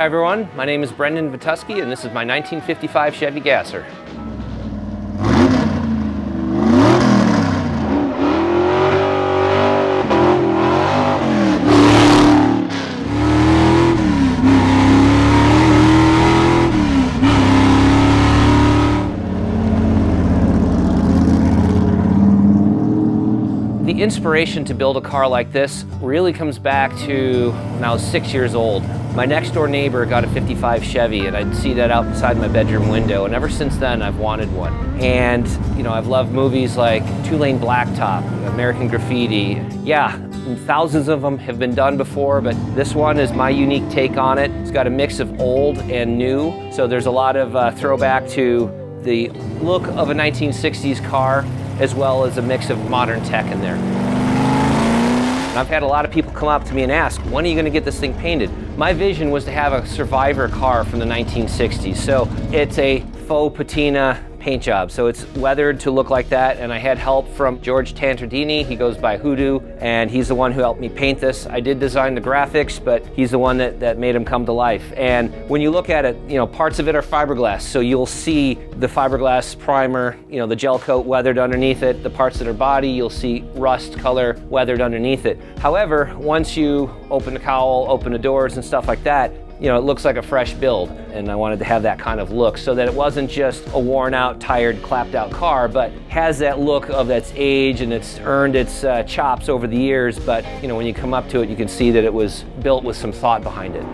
everyone, my name is Brendan Vituski and this is my 1955 Chevy Gasser. The inspiration to build a car like this really comes back to when I was 6 years old. My next door neighbor got a 55 Chevy and I'd see that outside my bedroom window, and ever since then I've wanted one. And you know, I've loved movies like Two-Lane Blacktop, American Graffiti. Yeah, thousands of them have been done before, but this one is my unique take on it. It's got a mix of old and new, so there's a lot of throwback to the look of a 1960s car, as well as a mix of modern tech in there. And I've had a lot of people come up to me and ask, when are you going to get this thing painted? My vision was to have a survivor car from the 1960s. So it's a faux patina paint job. So it's weathered to look like that. And I had help from George Tantardini. He goes by Hoodoo, and he's the one who helped me paint this. I did design the graphics, but he's the one that made them come to life. And when you look at it, you know, parts of it are fiberglass. So you'll see the fiberglass primer, you know, the gel coat weathered underneath it. The parts that are body, you'll see rust color weathered underneath it. However, once you open the cowl, open the doors and stuff like that, you know, it looks like a fresh build, and I wanted to have that kind of look so that it wasn't just a worn out, tired, clapped out car, but has that look of its age and it's earned its chops over the years. But you know, when you come up to it, you can see that it was built with some thought behind it.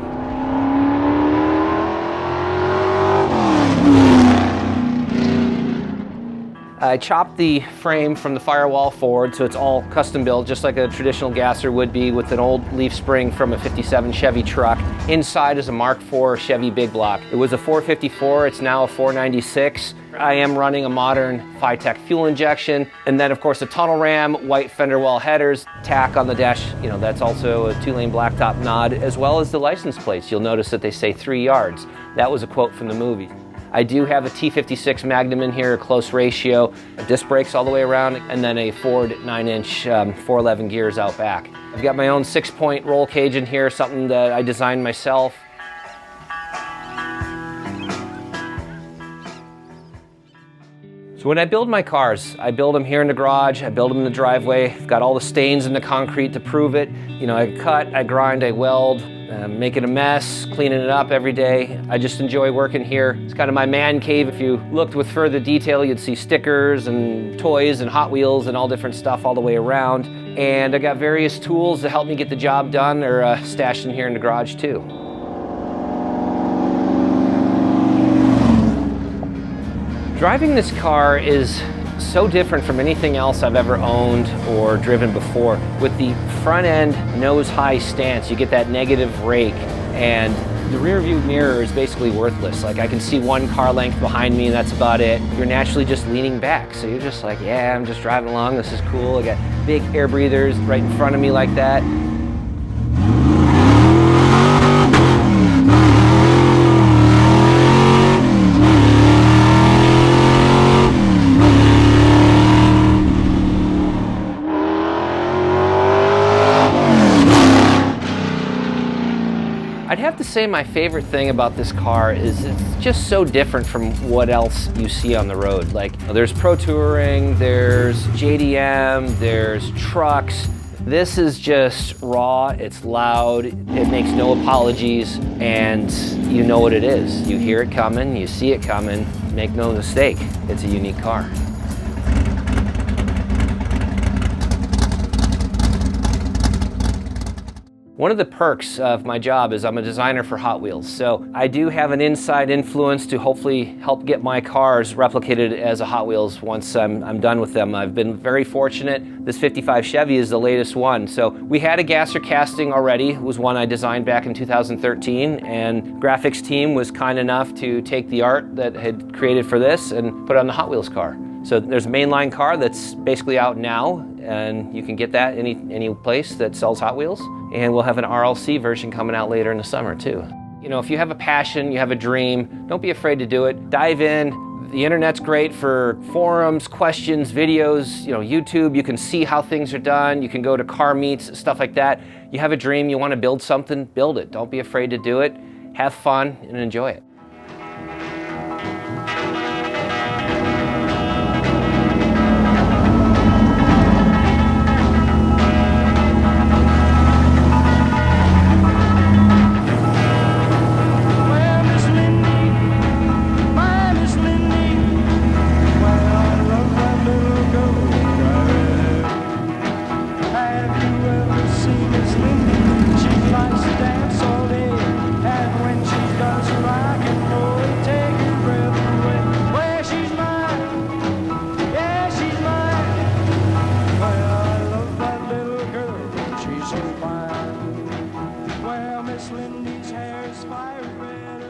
I chopped the frame from the firewall forward, so it's all custom built, just like a traditional gasser would be, with an old leaf spring from a 57 Chevy truck. Inside is a Mark IV Chevy big block. It was a 454, it's now a 496. I am running a modern FiTech fuel injection, and then of course a tunnel ram, white fender well headers, tack on the dash, you know, that's also a two-lane blacktop nod, as well as the license plates. You'll notice that they say 3 yards. That was a quote from the movie. I do have a T56 Magnum in here, close ratio, disc brakes all the way around, and then a Ford 9-inch 411 gears out back. I've got my own 6-point roll cage in here, something that I designed myself. So when I build my cars, I build them here in the garage, I build them in the driveway. I've got all the stains in the concrete to prove it. You know, I cut, I grind, I weld, making a mess, cleaning it up every day. I just enjoy working here. It's kind of my man cave. If you looked with further detail, you'd see stickers and toys and Hot Wheels and all different stuff all the way around. And I got various tools to help me get the job done, or stashed in here in the garage too. Driving this car is so different from anything else I've ever owned or driven before. With the front end nose-high stance, you get that negative rake, and the rear view mirror is basically worthless. Like, I can see one car length behind me and that's about it. You're naturally just leaning back, so you're just like, yeah, I'm just driving along, this is cool. I got big air breathers right in front of me like that. I'd have to say my favorite thing about this car is it's just so different from what else you see on the road. Like, there's Pro Touring, there's JDM, there's trucks. This is just raw, it's loud, it makes no apologies, and you know what it is. You hear it coming, you see it coming, make no mistake, it's a unique car. One of the perks of my job is I'm a designer for Hot Wheels, so I do have an inside influence to hopefully help get my cars replicated as a Hot Wheels once I'm done with them. I've been very fortunate. This 55 Chevy is the latest one. So we had a gasser casting already. It was one I designed back in 2013, and graphics team was kind enough to take the art that had created for this and put it on the Hot Wheels car. So there's a mainline car that's basically out now, and you can get that any place that sells Hot Wheels. And we'll have an RLC version coming out later in the summer too. You know, if you have a passion, you have a dream, don't be afraid to do it. Dive in. The internet's great for forums, questions, videos, you know, YouTube. You can see how things are done. You can go to car meets, stuff like that. You have a dream, you want to build something, build it. Don't be afraid to do it. have fun and enjoy it. Well, Miss Lindy's hair is fire red.